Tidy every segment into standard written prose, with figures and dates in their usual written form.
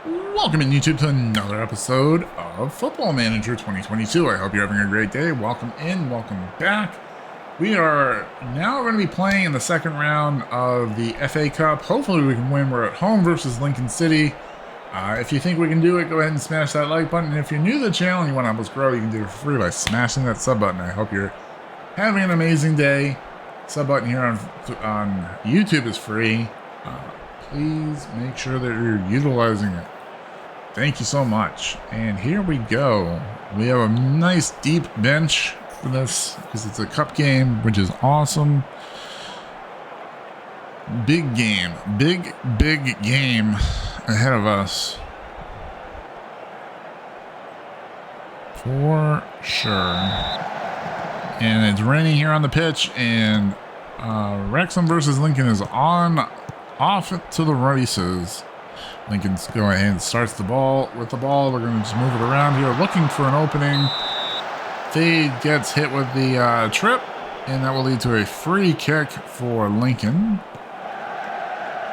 Welcome in YouTube to another episode of Football Manager 2022. I hope you're having a great day. Welcome in, welcome back. We are now going to be playing in the second round of the FA Cup. Hopefully we can win. We're at home versus Lincoln City. If you think we can do it, go ahead and smash that like button. And if you're new to the channel and you want to help us grow, you can do it for free by smashing that sub button. I hope you're having an amazing day. Sub button here on YouTube is free. Please make sure that you're utilizing it. Thank you so much. And here we go. We have a nice deep bench for this because it's a cup game, which is awesome. Big game. Big game ahead of us. For sure. And it's raining here on the pitch, and Wrexham versus Lincoln is off to the races. Lincoln's going ahead and starts the ball. With the ball, we're going to just move it around here, looking for an opening. Fade gets hit with the trip, and that will lead to a free kick for Lincoln.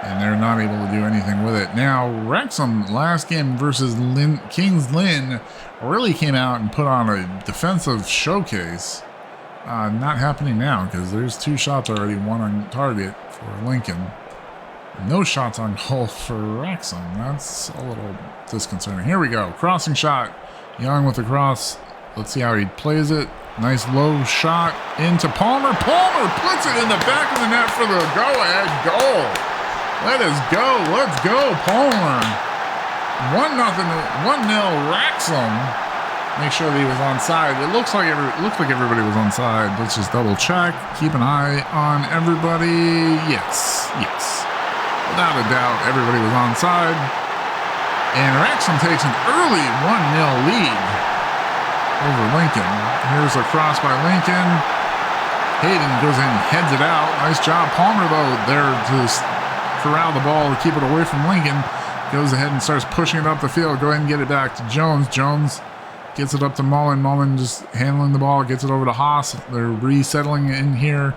And they're not able to do anything with it. Now, Wrexham, last game versus Kings Lynn, really came out and put on a defensive showcase. Not happening now because there's 2 shots already, 1 on target for Lincoln. No shots on goal for Wrexham. That's a little disconcerting. Here we go. Crossing shot. Young with the cross. Let's see how he plays it. Nice low shot into Palmer. Palmer puts it in the back of the net for the go-ahead goal. Let us go. Let's go, Palmer. 1-0 Wrexham. Make sure that he was onside. It looks like everybody was onside. Let's just double check. Keep an eye on everybody. Yes. Without a doubt, everybody was onside. And Wrexham takes an early 1-0 lead over Lincoln. Here's a cross by Lincoln. Hayden goes in and heads it out. Nice job. Palmer, though, there to corral the ball to keep it away from Lincoln. Goes ahead and starts pushing it up the field. Go ahead and get it back to Jones. Jones gets it up to Mullen. Mullen just handling the ball. Gets it over to Haas. They're resettling in here.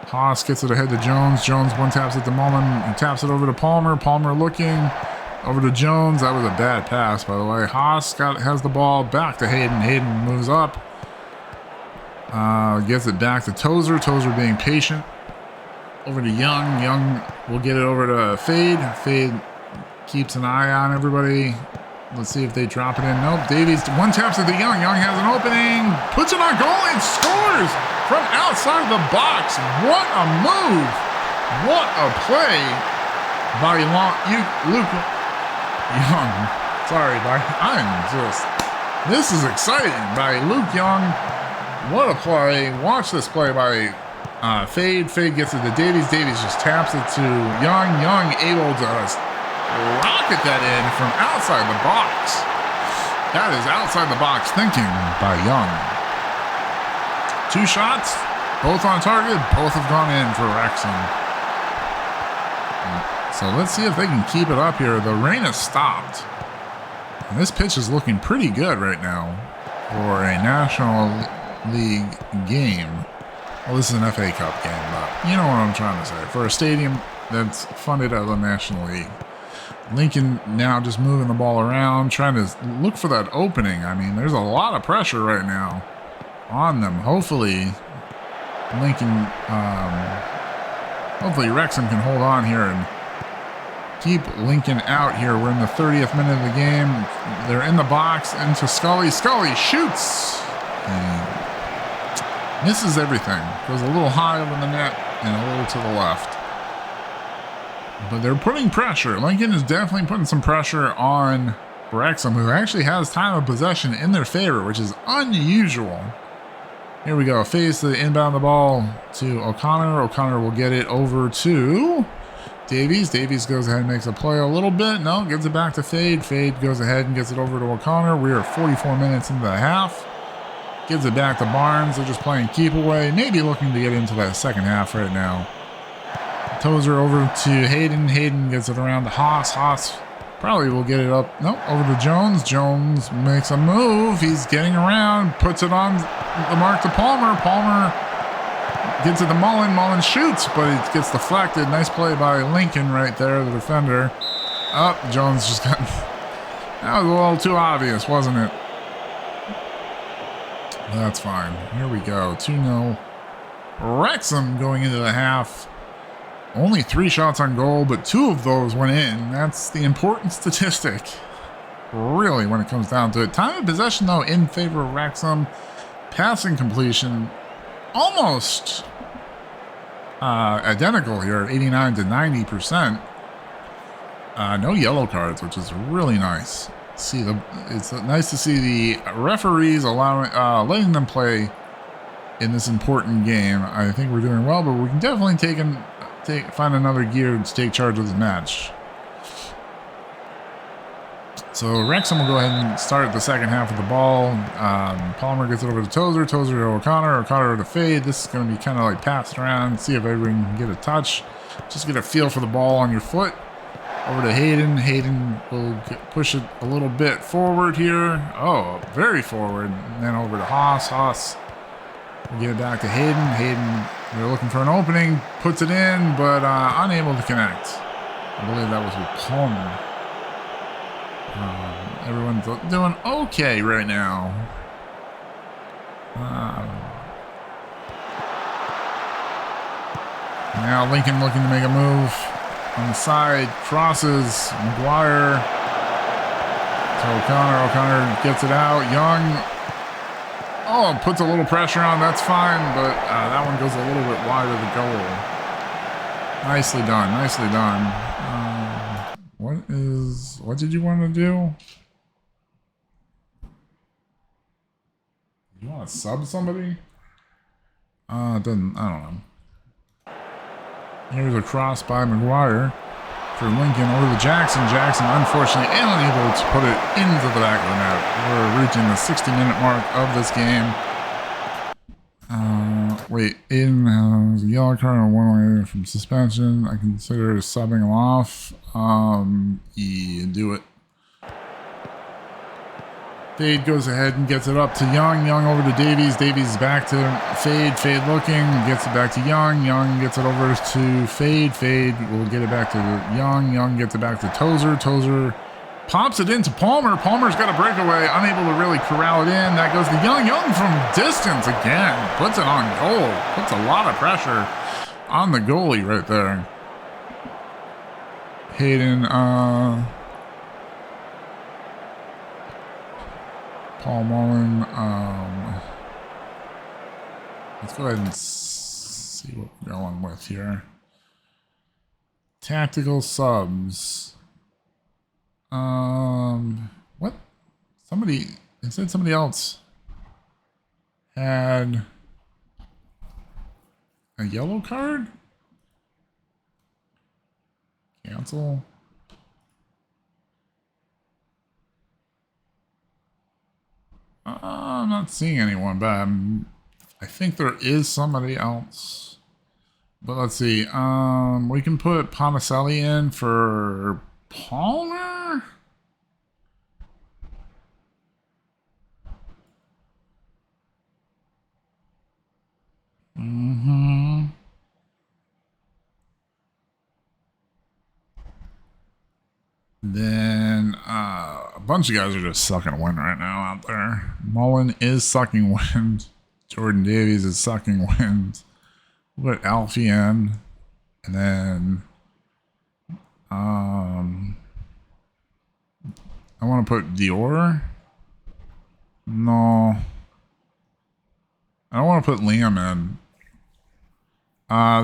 Haas gets it ahead to Jones. Jones one-taps it to Mullen. He taps it over to Palmer. Palmer looking over to Jones. That was a bad pass, by the way. Haas has the ball back to Hayden. Hayden moves up. Gets it back to Tozer. Tozer being patient. Over to Young. Young will get it over to Fade. Fade keeps an eye on everybody. Let's see if they drop it in. Nope. Davies one-taps it to Young. Young has an opening. Puts it on goal and scores from outside the box. What a move. What a play by Luke Young. Sorry, this is exciting by Luke Young. What a play. Watch this play by Fade. Fade gets it to Davies. Davies just taps it to Young. Young able to rocket that in from outside the box. That is outside the box thinking by Young. 2 shots, both on target, both have gone in for Wrexham. So let's see if they can keep it up here. The rain has stopped. And this pitch is looking pretty good right now for a National League game. Well, this is an FA Cup game, but you know what I'm trying to say. For a stadium that's funded out of the National League. Lincoln now just moving the ball around, trying to look for that opening. I mean, there's a lot of pressure right now on them. Hopefully Wrexham can hold on here and keep Lincoln out here. We're in the 30th minute of the game. They're in the box into Scully. Scully shoots and misses everything. Goes a little high over the net and a little to the left. But they're putting pressure. Lincoln is definitely putting some pressure on Wrexham, who actually has time of possession in their favor, which is unusual. Here we go. Face the inbound the ball to O'Connor. O'Connor will get it over to Davies. Davies goes ahead and makes a play a little bit. No, gives it back to Fade. Fade goes ahead and gets it over to O'Connor. We are 44 minutes into the half. Gives it back to Barnes. They're just playing keep away. Maybe looking to get into that second half right now. Tozer over to Hayden. Hayden gets it around to Haas. Haas probably will get it up. Nope, over to Jones. Jones makes a move. He's getting around. Puts it on the mark to Palmer. Palmer gets it to Mullen. Mullen shoots, but it gets deflected. Nice play by Lincoln right there, the defender. Oh, Jones just got... That was a little too obvious, wasn't it? That's fine. Here we go. 2-0. Wrexham going into the half. Only 3 shots on goal, but 2 of those went in. That's the important statistic, really, when it comes down to it. Time of possession, though, in favor of Wrexham. Passing completion, almost identical here, 89 to 90%. No yellow cards, which is really nice. It's nice to see the referees letting them play in this important game. I think we're doing well, but we can definitely find another gear to take charge of this match. So Wrexham will go ahead and start the second half of the ball. Palmer gets it over to Tozer. Tozer to O'Connor to Fade. This is going to be kind of like passed around. See if everyone can get a touch. Just get a feel for the ball on your foot. Over to Hayden. Hayden will push it a little bit forward here. Oh, very forward. And then over to Haas. Haas will get it back to Hayden. Hayden, they're looking for an opening. Puts it in, but unable to connect. I believe that was with Palmer. Everyone's doing okay right now. Now Lincoln looking to make a move. On the side, crosses, Maguire to O'Connor. O'Connor gets it out. Young, puts a little pressure on. That's fine, but that one goes a little bit wide of the goal. Nicely done, nicely done. What did you want to do? You want to sub somebody? I don't know. Here's a cross by Maguire for Lincoln over to Jackson. Jackson, unfortunately, unable to put it into the back of the net. We're reaching the 60-minute mark of this game. Aiden has a yellow card and 1 away from suspension. I consider subbing him off. Yeah, do it. Fade goes ahead and gets it up to Young. Young over to Davies. Davies back to Fade. Fade looking. Gets it back to Young. Young gets it over to Fade. Fade will get it back to Young. Young gets it back to Tozer. Tozer pops it into Palmer. Palmer's got a breakaway. Unable to really corral it in. That goes to Young. Young from distance again. Puts it on goal. Puts a lot of pressure on the goalie right there. Hayden, Paul Mullen, let's go ahead and see what we're going with here. Tactical subs. What? It said somebody else had a yellow card? Cancel. I'm not seeing anyone, but I think there is somebody else. But let's see. We can put Ponticelli in for Palmer. Then a bunch of guys are just sucking wind right now out there. Mullen is sucking wind. Jordan Davies is sucking wind. We'll put Alfie in. And then I want to put Dior. No. I don't want to put Liam in.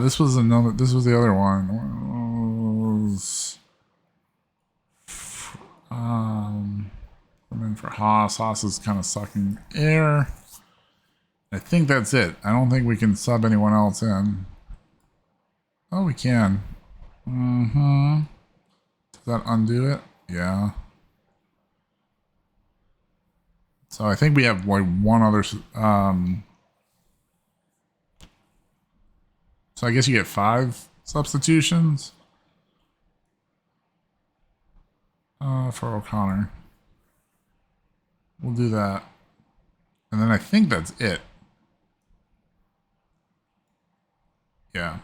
This was the other one. I'm in for Haas. Haas is kind of sucking air. I think that's it. I don't think we can sub anyone else in. Oh, we can. Does that undo it? Yeah. So I think we have like one other. So I guess you get 5 substitutions. For O'Connor. We'll do that. And then I think that's it. Yeah.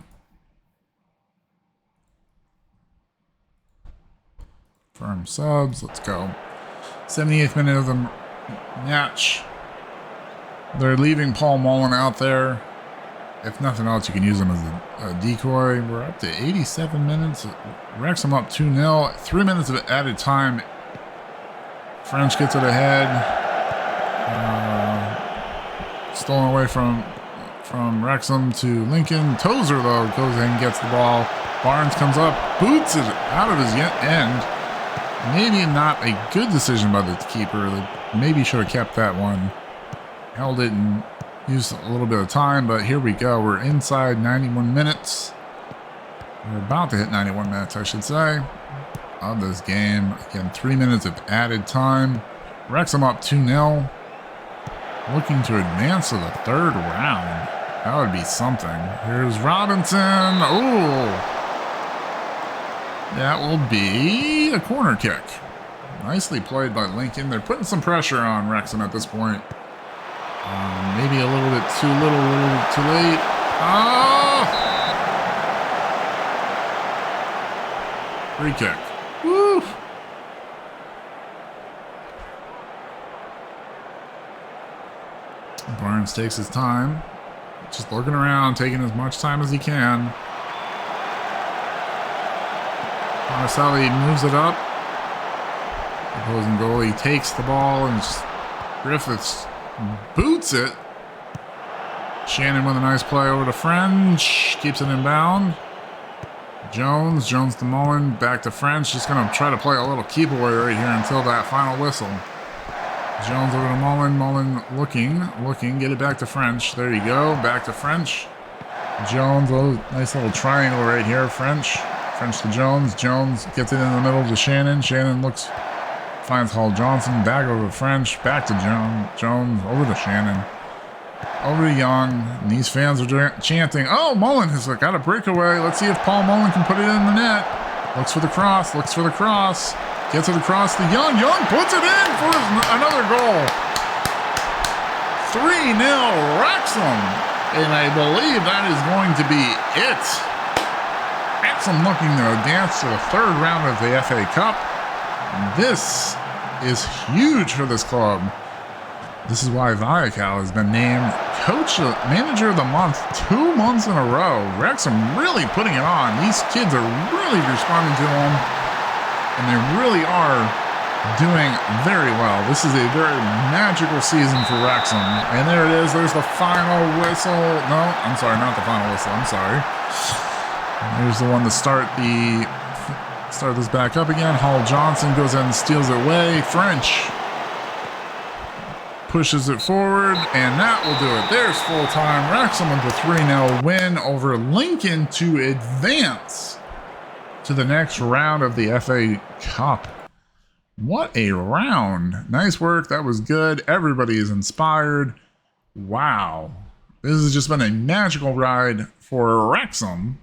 Firm subs. Let's go. 78th minute of the match. They're leaving Paul Mullen out there. If nothing else, you can use him as a decoy. We're up to 87 minutes. Wrexham up 2-0. 3 minutes of added time. French gets it ahead. Stolen away from Wrexham to Lincoln. Tozer, though, goes in and gets the ball. Barnes comes up, boots it out of his end. Maybe not a good decision by the keeper. They maybe should have kept that one. Held it and used a little bit of time, but here we go. We're inside 91 minutes. We're about to hit 91 minutes, I should say, of this game. Again, 3 minutes of added time. Wrexham up 2-0. Looking to advance to the third round. That would be something. Here's Robinson. Oh, that will be a corner kick. Nicely played by Lincoln. They're putting some pressure on Wrexham at this point. Maybe a little bit too little, a little bit too late. Oh! Free kick. Woo! Barnes takes his time. Just looking around, taking as much time as he can. Marcelli moves it up. The opposing goalie takes the ball and just Griffiths boots it. Shannon with a nice play over to French. Keeps it inbound. Jones to Mullen. Back to French. Just going to try to play a little keep away right here until that final whistle. Jones over to Mullen. Mullen looking. Get it back to French. There you go. Back to French. Jones, nice little triangle right here. French to Jones. Jones gets it in the middle to Shannon. Shannon finds Hall Johnson. Back over to French. Back to Jones. Over to Shannon. Over to Young. And these fans are chanting, oh, Mullen has got a breakaway. Let's see if Paul Mullen can put it in the net. Looks for the cross. Gets it across to Young. Young puts it in for another goal. 3-0 Wrexham. And I believe that is going to be it. Wrexham looking to advance to the third round of the FA Cup. This is huge for this club. This is why Viacal has been named Manager of the Month 2 months in a row. Wrexham really putting it on. These kids are really responding to them, and they really are doing very well. This is a very magical season for Wrexham. And there it is. There's the final whistle. No, I'm sorry, not the final whistle. I'm sorry. There's the one to start this back up again. Hall Johnson goes in and steals it away. French pushes it forward, and that will do it. There's full time. Wrexham with a 3-0 win over Lincoln to advance to the next round of the FA Cup. What a round. Nice work. That was good. Everybody is inspired. Wow. This has just been a magical ride for Wrexham.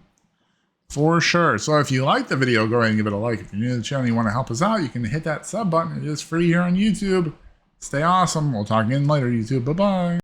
For sure. So if you like the video, go ahead and give it a like. If you're new to the channel and you want to help us out, you can hit that sub button. It is free here on YouTube. Stay awesome. We'll talk again later, YouTube. Bye-bye.